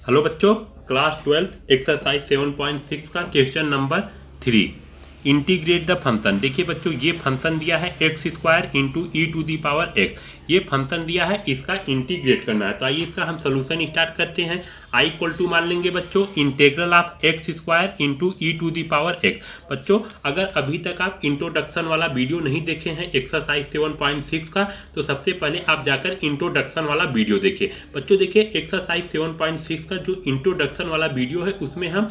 Hello बच्चों, class 12 exercise 7.6 का question number 3 integrate the function. देखिए बच्चों, ये फंक्शन दिया है x square into e to the power x. ये फंक्शन दिया है, इसका इंटीग्रेट करना है। तो आइए इसका हम सोल्यूशन स्टार्ट करते हैं। आई इक्वल टू मान लेंगे बच्चों integral of x square into e to the power x. बच्चों अगर अभी तक आप इंट्रोडक्शन वाला वीडियो नहीं देखे हैं एक्सरसाइज 7.6 का, तो सबसे पहले आप जाकर इंट्रोडक्शन वाला वीडियो देखिए। बच्चों देखिए, एक्सरसाइज 7.6 का जो इंट्रोडक्शन वाला वीडियो है उसमें हम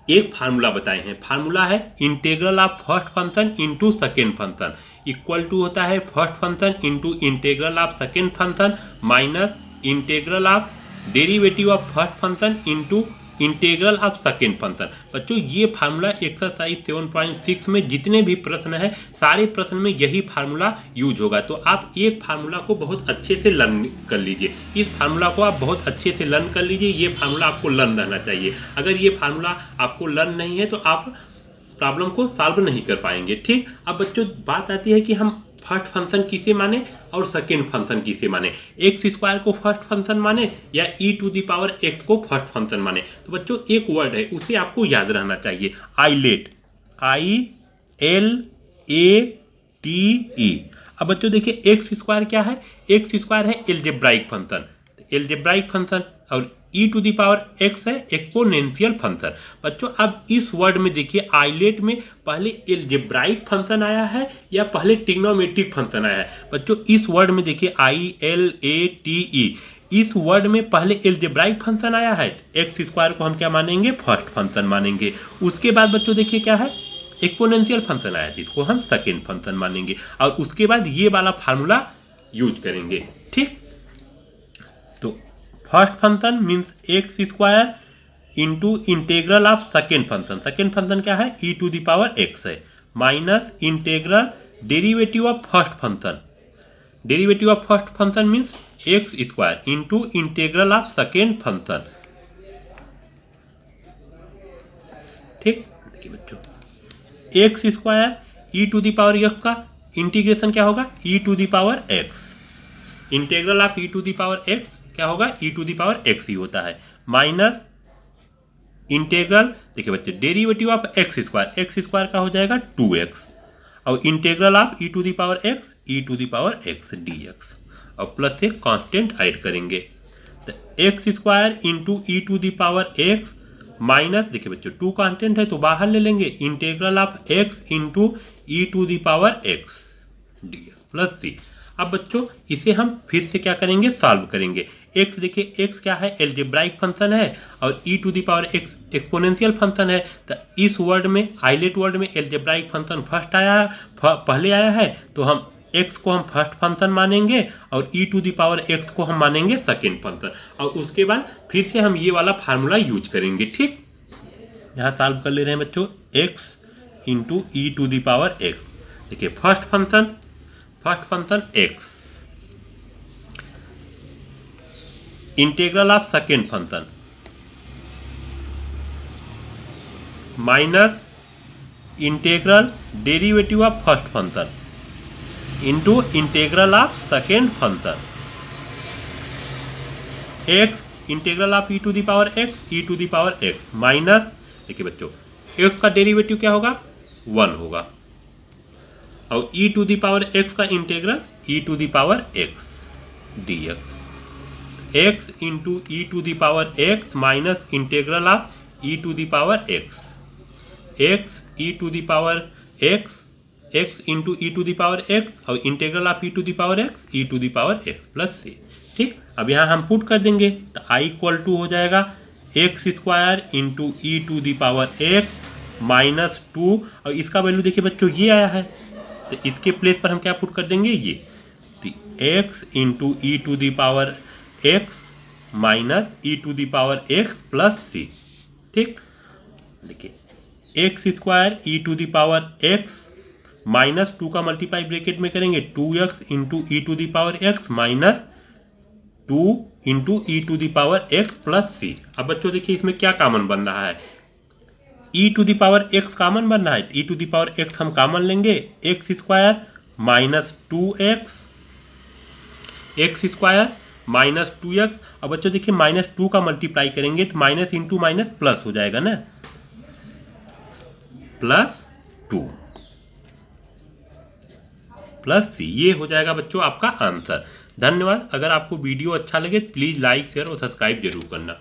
एक फार्मूला बताए हैं। फार्मूला है integral of first function into second function equal to होता है first function into integral of second function minus integral of derivative of first function into integral of second function. बच्चों ये फार्मूला एक्सरसाइज 7.6 में जितने भी प्रश्न है सारे प्रश्न में यही फार्मूला यूज होगा। तो आप एक फार्मूला को बहुत अच्छे से लर्न कर लीजिए। इस फार्मूला को आप बहुत अच्छे से लर्न कर लीजिए। ये फार्मूला आपको लर्न रहना चाहिए। अगर ये फार्मूला आपको लर्न नहीं है तो आप प्रॉब्लम को सॉल्व नहीं कर पाएंगे। ठीक, अब बच्चों बात आती है कि हम फर्स्ट फंक्शन किसे माने और सेकेंड फंक्शन किसे माने। एक्स स्क्वायर को फर्स्ट फंक्शन माने या ई टू दी पावर एक्स को फर्स्ट फंक्शन माने। तो बच्चों एक वर्ड है, उसे आपको याद रहना चाहिए, आइलेट, ILATE। अब बच्चों देखिए एक्स स्क्वायर क्या है, एक्स स्क्वायर है एल्जेब्राइक फंक्शन, एल्जेब्राइक फंक्शन, और ई टू दी पावर एक्स है एक्सपोनेंशियल फंक्शन। बच्चों अब इस वर्ड में देखिए, आइलेट में पहले एल्जेब्राइक फंक्शन आया है या पहले ट्रिग्नोमेट्रिक फंक्शन आया है। बच्चों इस वर्ड में देखिए ILATE, इस वर्ड में पहले एल्जेब्राइक फंक्शन आया है। एक्स स्क्वायर को हम क्या मानेंगे, फर्स्ट फंक्शन मानेंगे। उसके बाद बच्चों देखिए क्या है, एक्सपोनेंशियल फंक्शन आया जिसको हम सेकेंड फंक्शन मानेंगे, और उसके बाद ये वाला फार्मूला यूज करेंगे। ठीक, तो first function means x square into integral of second function. Second function क्या है, e to the power x है, minus integral derivative of first function. Derivative of first function means x square into integral of second function. ठीक, देखिए बच्चों x square e to the power x का integration क्या होगा, e to the power x. Integral of e to the power x क्या होगा, e to the power x ही होता है, माइनस इंटेग्रल, देखिए बच्चे डेरिवेटिव ऑफ एक्स स्क्वायर का हो जाएगा 2x, और integral of e to the power x, e to the power x dx, और प्लस से कांस्टेंट ऐड करेंगे। तो x square into e to the power x minus, देखिए बच्चों 2 कांस्टेंट है तो बाहर ले लेंगे, integral of x into e to the power x dx plus c. अब बच्चों इसे हम फिर से क्या करेंगे, सॉल्व करेंगे। x देखिए, x क्या है, एल्जेब्राइक फंक्शन है, और e to the power x exponential function है। तो इस वर्ड में, हाईलाइट वर्ड में एल्जेब्राइक फंक्शन फर्स्ट आया, पहले आया है, तो हम x को हम फर्स्ट फंक्शन मानेंगे और e to the power x को हम मानेंगे सेकेंड फंक्शन, और उसके बाद फिर से हम ये वाला फार्मूला यूज करेंगे। ठीक, यहाँ सॉल्व कर ले रहे हैं बच्चों, x into e to the power x। देखिए first function x, integral of second function minus integral derivative of first function into integral of second function. x integral of e to the power x minus, देखिए बच्चों x का derivative क्या होगा, 1 होगा, और e to the power x का integral e to the power x dx, x into e to the power x minus integral of e to the power x, x e to the power x, x into e to the power x, और integral of e to the power x, e to the power x plus c। ठीक, अब यहाँ हम put कर देंगे, तो i equal to हो जाएगा x square into e to the power x minus 2, और इसका वैल्यू देखिए बच्चों ये आया है, तो इसके प्लेस पर हम क्या पुट कर देंगे, ये तो x into e to the power x minus e to the power x plus c. ठीक, देखिए x square e to the power x minus 2 का मल्टीप्लाई ब्रैकेट में करेंगे 2x into e to the power x minus 2 into e to the power x plus c. अब बच्चों देखिए इसमें क्या कॉमन बन रहा है, e to the power x common बन रहा है, e to the power x हम कॉमन लेंगे, x square minus 2x, x square -2x। अब बच्चों देखिए -2 का मल्टीप्लाई करेंगे तो माइनस इंटू माइनस प्लस हो जाएगा ना, +2 प्लस सी, ये हो जाएगा बच्चों आपका आंसर। धन्यवाद। अगर आपको वीडियो अच्छा लगे प्लीज लाइक शेयर और सब्सक्राइब जरूर करना।